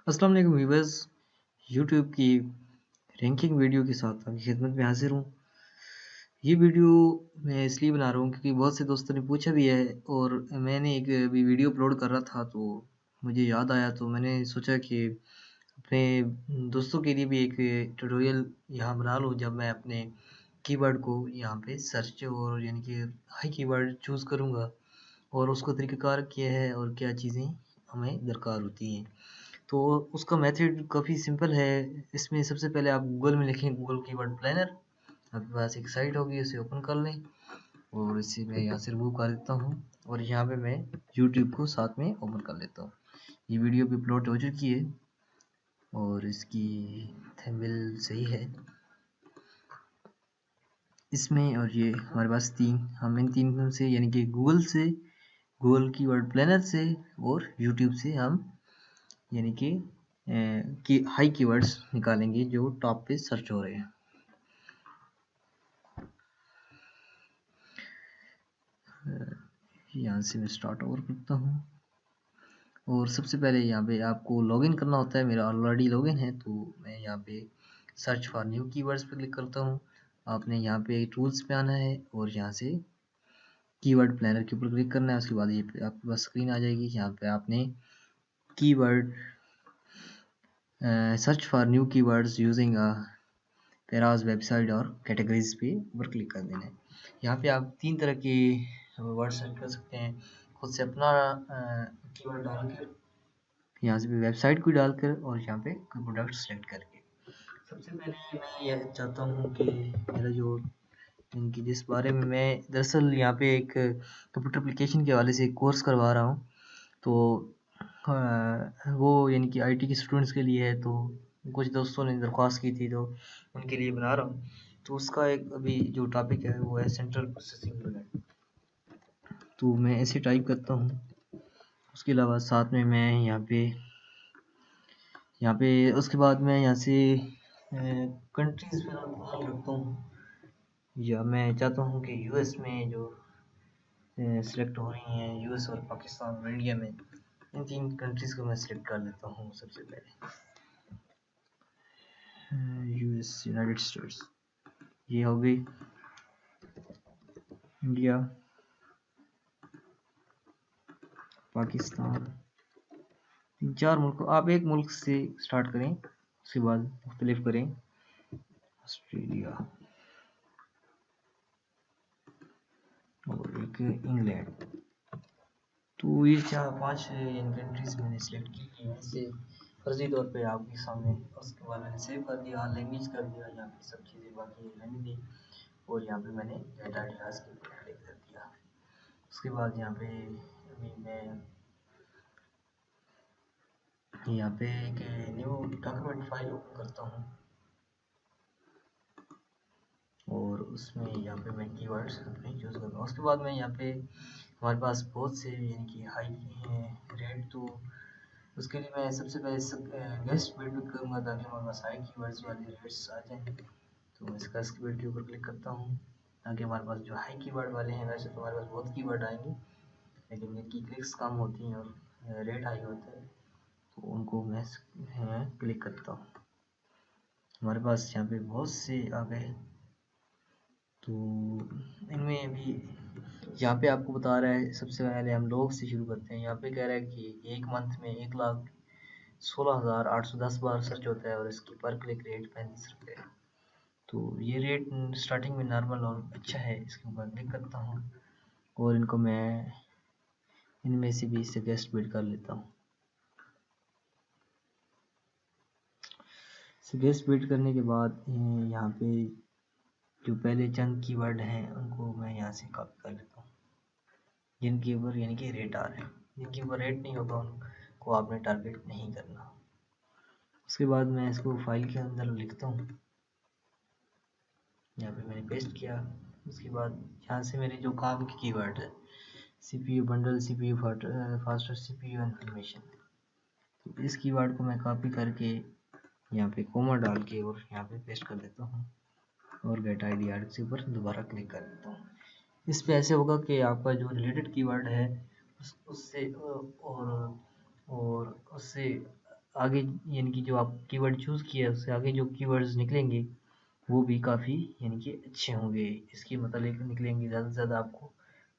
अस्सलाम वालेकुम viewers. YouTube की रैंकिंग वीडियो के साथ आपकी खिदमत में हाजिर हूँ। ये वीडियो मैं इसलिए बना रहा हूँ क्योंकि बहुत से दोस्तों ने पूछा भी है और मैंने एक अभी वीडियो अपलोड कर रहा था तो मुझे याद आया तो मैंने सोचा कि अपने दोस्तों के लिए भी एक ट्यूटोरियल यहाँ बना लूँ जब मैं अपने कीवर्ड को यहाँ पे सर्च और यानी कि हाई कीवर्ड चूज़ करूँगा और उसका तरीक़ाकार क्या है और क्या चीज़ें हमें दरकार होती हैं। तो उसका मेथड काफ़ी सिंपल है। इसमें सबसे पहले आप गूगल में लिखें गूगल कीवर्ड प्लानर। आपके पास एक साइट होगी, उसे ओपन कर लें और इसे मैं यहाँ से रिमूव कर देता हूँ और यहाँ पे मैं यूट्यूब को साथ में ओपन कर लेता हूँ। ये वीडियो भी अपलोड हो चुकी है और इसकी थंबनेल सही है इसमें। और ये हमारे पास हम इन तीन से यानी कि गूगल से, गूगल कीवर्ड प्लानर से और यूट्यूब से हम यानी कि हाई कीवर्ड्स निकालेंगे जो टॉप पे सर्च हो रहे हैं। यहाँ से मैं स्टार्ट ओवर करता हूँ और सबसे पहले यहाँ पे आपको लॉगिन करना होता है। मेरा ऑलरेडी लॉगिन है तो मैं यहाँ पे सर्च फॉर न्यू कीवर्ड्स पे क्लिक करता हूँ। आपने यहाँ पे टूल्स पे आना है और यहाँ से कीवर्ड प्लानर के ऊपर क्लिक करना है। उसके बाद ये आपके पास स्क्रीन आ जाएगी। यहाँ पे आपने keyword search for new keywords using पेराज वेबसाइट और कैटेगरीज पे ऊपर क्लिक कर देना है। यहाँ पे आप 3 तरह के वर्ड सर्च कर सकते हैं, खुद से अपना कीवर्ड डालकर, यहाँ से भी वेबसाइट को डालकर और यहाँ पे कोई प्रोडक्ट सेलेक्ट करके। सबसे पहले मैं ये चाहता हूँ कि मेरा जो इनकी जिस बारे में मैं दरअसल यहाँ पे एक कंप्यूटर एप्लीकेशन के हवाले से एक कोर्स करवा रहा हूँ तो वो यानी कि आईटी के स्टूडेंट्स के लिए है। तो कुछ दोस्तों ने दरख्वास्त की थी तो उनके लिए बना रहा हूँ। तो उसका एक अभी जो टॉपिक है वो है सेंट्रल प्रोसेसिंग यूनिट। तो मैं ऐसे टाइप करता हूँ। उसके अलावा साथ में मैं यहाँ पे उसके बाद मैं यहाँ से कंट्रीज़ पे नाम रखता हूँ या मैं चाहता हूँ कि यूएस में जो सिलेक्ट हो रही हैं, यूएस और पाकिस्तान और इंडिया में, इन 3 कंट्रीज़ को मैं सिलेक्ट कर लेता हूँ सबसे पहले। यूएस, यूनाइटेड स्टेट्स, ये हो गई। इंडिया, पाकिस्तान, 3-4 मुल्क। आप एक मुल्क से स्टार्ट करें, उसके बाद मुख्तलिफ करें। ऑस्ट्रेलिया और एक इंग्लैंड। तो ये 4-5 इन कंट्रीज़ मैंने सिलेक्ट की हैं। ऐसे फर्जी तौर पे आपके सामने। उसके बाद मैंने सेव कर दिया, लैंग्वेज कर दिया, यहाँ पे सब चीज़ें बाकी रहने दी और यहाँ पे मैंने डेटा आइडियाज़ के ऊपर क्लिक कर दिया। उसके बाद यहाँ पे अभी मैं यहाँ पे एक न्यू डॉक्यूमेंट फाइल ओपन करता हूँ और उसमें यहाँ पे मैं कीवर्ड्स अपने चूज़ करता हूँ। उसके बाद मैं यहाँ पे हमारे पास बहुत से यानी कि हाई रेट, तो उसके लिए मैं सबसे पहले गेस्ट बिल्ड करूँगा ताकि हमारे पास हाई कीवर्ड्स वाले रेट्स आ जाएँ। तो मैं इसका कीवर्ड के ऊपर क्लिक करता हूँ ताकि हमारे पास जो हाई कीवर्ड वाले हैं, वैसे तो हमारे पास बहुत कीवर्ड आएंगे लेकिन इनकी क्लिक्स कम होती हैं और रेट हाई होता है तो उनको मैं क्लिक करता हूँ। हमारे पास यहाँ पे बहुत से आ गए तो इनमें भी यहाँ पे आपको बता रहा है। सबसे पहले हम लोग से शुरू करते हैं। यहाँ पे कह रहा है कि एक मंथ में 1,16,810 बार सर्च होता है और इसकी पर क्लिक रेट 35 रुपये है। तो ये रेट स्टार्टिंग में नॉर्मल और अच्छा है। इसके ऊपर क्लिक करता हूँ और इनको मैं इनमें से भी सजेस्ट बिल्ड कर लेता हूँ। सजेस्ट बिल्ड करने के बाद यहाँ पे जो पहले चंद कीवर्ड हैं उनको मैं यहाँ से कॉपी कर लेता हूँ जिनके ऊपर यानी कि रेट आ रहे हैं। जिनके ऊपर रेट नहीं होगा उनको आपने टारगेट नहीं करना। उसके बाद मैं इसको फाइल के अंदर लिखता हूँ। यहाँ पे मैंने पेस्ट किया। उसके बाद यहाँ से मेरे जो काम के कीवर्ड है CPU bundle, CPU faster CPU information, तो इस कीवर्ड को मैं कॉपी करके यहाँ पे कोमा डाल के और यहाँ पे पेस्ट कर देता हूँ और गेट आईडी के ऊपर दोबारा क्लिक कर देता हूँ। इस पे ऐसे होगा कि आपका जो रिलेटेड कीवर्ड है उससे और उससे आगे यानी कि जो आप कीवर्ड चूज़ किया उससे आगे जो कीवर्ड्स निकलेंगे वो भी काफ़ी यानी कि अच्छे होंगे, इसकी मतलब निकलेंगे, ज़्यादा से ज़्यादा आपको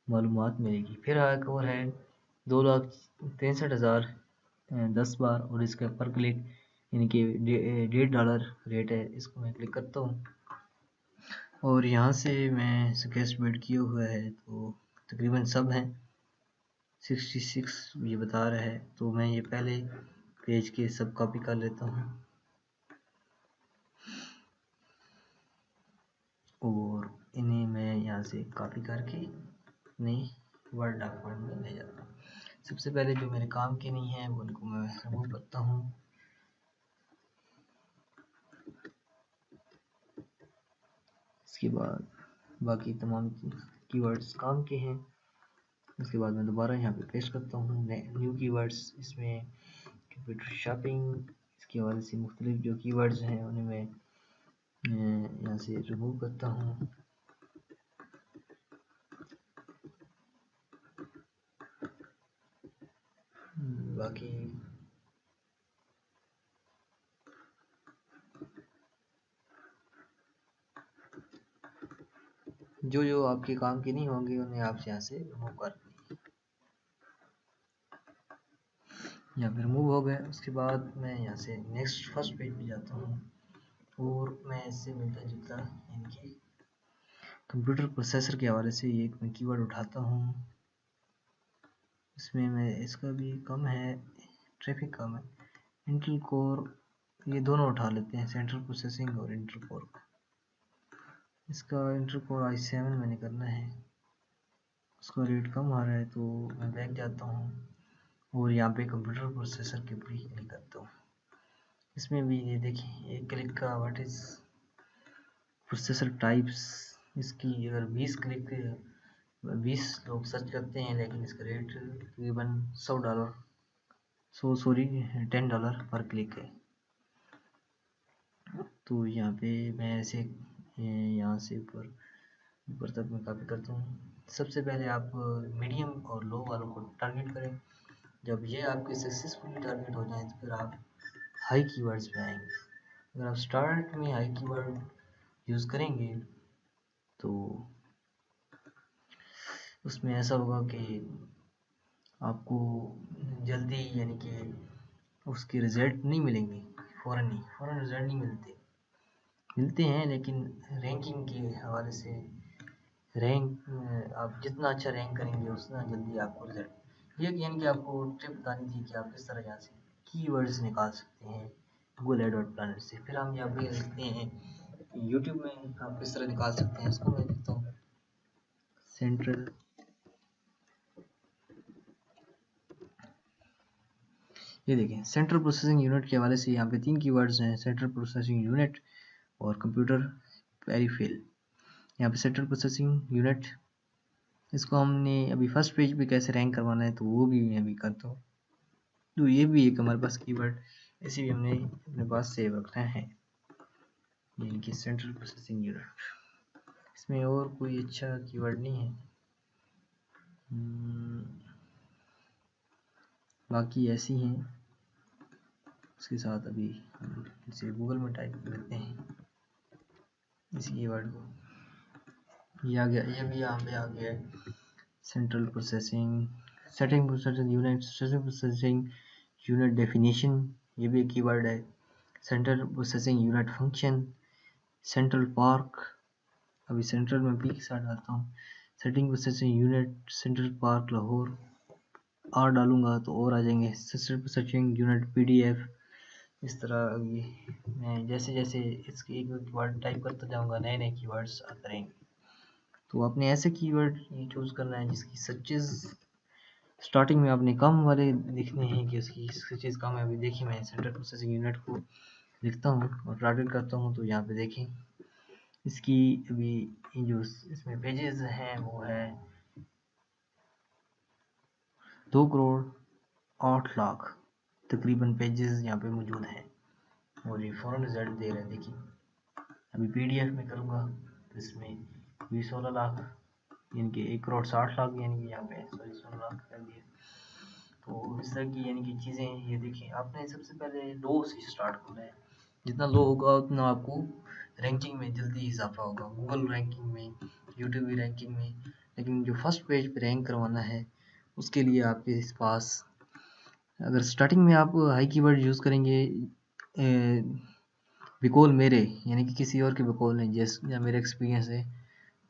मालूमात मिलेगी। फिर एक और है 2,63,000 10 बार, और इसका पर क्लिक यानी कि $1.5 रेट है। इसको मैं क्लिक करता हूँ और यहाँ से मैं सजेस्ट बिल्ड किया हुआ है तो तकरीबन सब हैं। 66 ये बता रहा है, तो मैं ये पहले पेज के सब कॉपी कर लेता हूँ और इन्हें मैं यहाँ से कॉपी करके अपने वर्ड डॉक्यूमेंट में ले जाता हूँ। सबसे पहले जो मेरे काम के नहीं है वो उनको मैं रिमूव करता हूँ। इसके बाद बाकी तमाम कीवर्ड्स काम के हैं। उसके बाद मैं दोबारा यहाँ पे पेस्ट करता हूँ न्यू कीवर्ड्स। इसमें कंप्यूटर शॉपिंग, इसके हवाले से मुख्तलिफ जो कीवर्ड्स हैं उन्हें मैं यहाँ से रिमूव करता हूँ। बाकी जो जो आपके काम के नहीं होंगे उन्हें आप यहाँ से रिमूव कर दें। यहाँ पे रिमूव हो गए। उसके बाद मैं यहाँ से नेक्स्ट फर्स्ट पेज पे जाता हूँ और मैं इससे मिलता जुलता इनके कंप्यूटर प्रोसेसर के हवाले से एक मैं कीवर्ड उठाता हूँ। इसमें मैं इसका भी कम है, ट्रैफिक कम है। इंटेल कोर ये दोनों उठा लेते हैं, सेंट्रल प्रोसेसिंग और इंटेल कोर का। इसका इंटेल कोर i7 मैंने करना है, उसका रेट कम आ रहा है तो मैं बैक जाता हूँ और यहाँ पे कंप्यूटर प्रोसेसर के ऊपर ही क्लिक करता हूँ। इसमें भी ये देखिए एक क्लिक का व्हाट इज प्रोसेसर टाइप्स, इसकी अगर 20 लोग सर्च करते हैं लेकिन इसका रेट तकरीबन $10 पर क्लिक है। तो यहाँ पे मैं ऐसे यहाँ से ऊपर तक मैं कॉपी करता हूँ। सबसे पहले आप मीडियम और लो वालों को टारगेट करें। जब ये आपके सक्सेसफुली टारगेट हो जाए तो फिर आप हाई कीवर्ड्स पे आएंगे। अगर आप स्टार्ट में हाई कीवर्ड यूज़ करेंगे तो उसमें ऐसा होगा कि आपको जल्दी यानी कि उसके रिज़ल्ट नहीं मिलेंगे, फ़ौरन रिज़ल्ट नहीं मिलते हैं, लेकिन रैंकिंग के हवाले से आप जितना अच्छा रैंक करेंगे उतना जल्दी आपको रिजल्ट। ये यानी कि आपको टिप बतानी थी कि आप किस तरह यहाँ से कीवर्ड्स निकाल सकते हैं गूगल एडवर्ड प्लानर से। फिर हम यहाँ पे देखते हैं यूट्यूब में आप किस तरह निकाल सकते हैं। इसको मैं देखता हूँ सेंट्रल, ये देखें सेंट्रल प्रोसेसिंग यूनिट के हवाले से यहाँ पे 3 कीवर्ड्स हैं, सेंट्रल प्रोसेसिंग यूनिट और कंप्यूटर पेरिफेरल। यहाँ पे सेंट्रल प्रोसेसिंग यूनिट, इसको हमने अभी फर्स्ट पेज पे कैसे रैंक करवाना है तो वो भी मैं अभी करता हूँ। तो ये भी एक हमारे पास कीवर्ड इसे भी हमने अपने पास सेव रखना है, यानी कि सेंट्रल प्रोसेसिंग यूनिट। इसमें और कोई अच्छा कीवर्ड नहीं है। बाकी ऐसी हैं, उसके साथ अभी हम इसे गूगल में टाइप कर लेते हैं इस कीवर्ड को। ये आ गया, ये भी यहाँ पे आ गया है central processing setting processing unit, central processing unit definition, ये भी एक कीवर्ड है। Central processing unit function, central park, अभी सेंट्रल में पी के साथ डालता हूँ। Setting processing unit central park Lahore, R डालूंगा तो और आ जाएंगे। Central processing unit PDF. इस तरह अभी मैं जैसे जैसे इसकी एक कीवर्ड टाइप करता जाऊँगा नए नए कीवर्ड्स आते रहेंगे। तो आपने ऐसे कीवर्ड ये चूज़ करना है जिसकी सर्चेज स्टार्टिंग में आपने कम वाले लिखने हैं कि उसकी सर्चेज कम है। अभी देखिए मैं सेंट्रल प्रोसेसिंग यूनिट को लिखता हूँ और टारगेट करता हूँ तो यहाँ पे देखें इसकी अभी जो इसमें पेजेस हैं वो है 2,08,00,000 तकरीबन पेजेस यहाँ पे मौजूद हैं और ये फ़ौरन रिजल्ट दे रहे हैं। देखिए अभी पीडीएफ में करूँगा तो इसमें भी 16 लाख यानी कि 1,60,00,000 यानी कि यहाँ पे 16 लाख कर दिया। तो इस तरह की यानी कि चीज़ें ये देखिए, आपने सबसे पहले लो से स्टार्ट करना है। जितना लो होगा उतना आपको रैंकिंग में जल्दी इजाफा होगा, गूगल रैंकिंग में, यूट्यूब की रैंकिंग में। लेकिन जो फर्स्ट पेज पे रैंक करवाना है उसके लिए आपके पास, अगर स्टार्टिंग में आप हाई कीवर्ड यूज़ करेंगे बिकॉल मेरे यानी कि किसी और के बिकॉल नहीं, जैसे या मेरा एक्सपीरियंस है,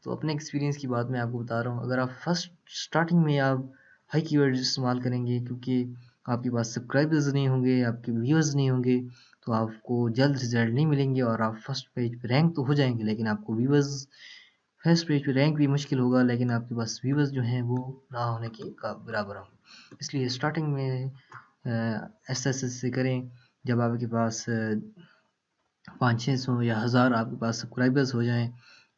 तो अपने एक्सपीरियंस की बात मैं आपको बता रहा हूँ। अगर आप फर्स्ट स्टार्टिंग में आप हाई कीवर्ड इस्तेमाल करेंगे, क्योंकि आपके पास सब्सक्राइबर्स नहीं होंगे, आपके व्यूअर्स नहीं होंगे, तो आपको जल्द रिजल्ट नहीं मिलेंगे और आप फर्स्ट पेज पे रैंक तो हो जाएंगे, लेकिन आपको व्यूअर्स, फर्स्ट पेज पे रैंक भी मुश्किल होगा, लेकिन आपके पास व्यूअर्स जो हैं वो ना होने के बराबर होंगे। इसलिए स्टार्टिंग में ऐसे ऐसे करें। जब आपके पास 500-600 या 1000 आपके पास सब्सक्राइबर्स हो जाएं,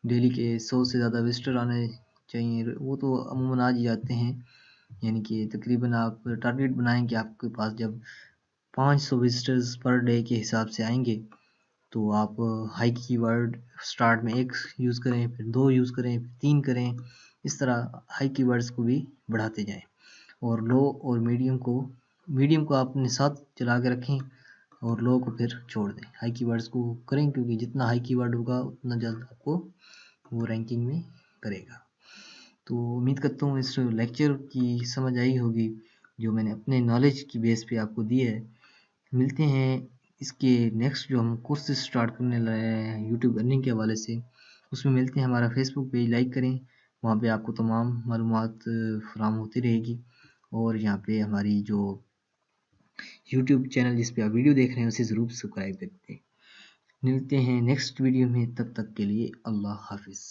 डेली के 100 से ज़्यादा विजिटर आने चाहिए, वो तो अमूमन आ ही जाते हैं। यानी कि तकरीबन आप टारगेट बनाएं कि आपके पास जब 500 विजिटर्स पर डे के हिसाब से आएंगे, तो आप हाई कीवर्ड स्टार्ट में 1 यूज़ करें, फिर 2 यूज़ करें, फिर 3 करें। इस तरह हाई कीवर्ड्स को भी बढ़ाते जाएं और लो और मीडियम को आप अपने साथ चला के रखें और लो को फिर छोड़ दें। हाई कीवर्ड्स को करें, क्योंकि जितना हाई कीवर्ड होगा उतना जल्द आपको वो रैंकिंग में करेगा। तो उम्मीद करता हूँ इस लेक्चर की समझ आई होगी, जो मैंने अपने नॉलेज की बेस पे आपको दी है। मिलते हैं इसके नेक्स्ट जो हम कोर्सेज स्टार्ट करने लगे हैं यूट्यूब अर्निंग के हवाले से, उसमें मिलते हैं। हमारा फेसबुक पेज लाइक करें, वहाँ पे आपको तमाम मालूमात फराहम होती रहेगी। और यहाँ पे हमारी जो यूट्यूब चैनल जिस पे आप वीडियो देख रहे हैं उसे ज़रूर सब्सक्राइब करते हैं। मिलते हैं नेक्स्ट वीडियो में, तब तक के लिए अल्लाह हाफिज़।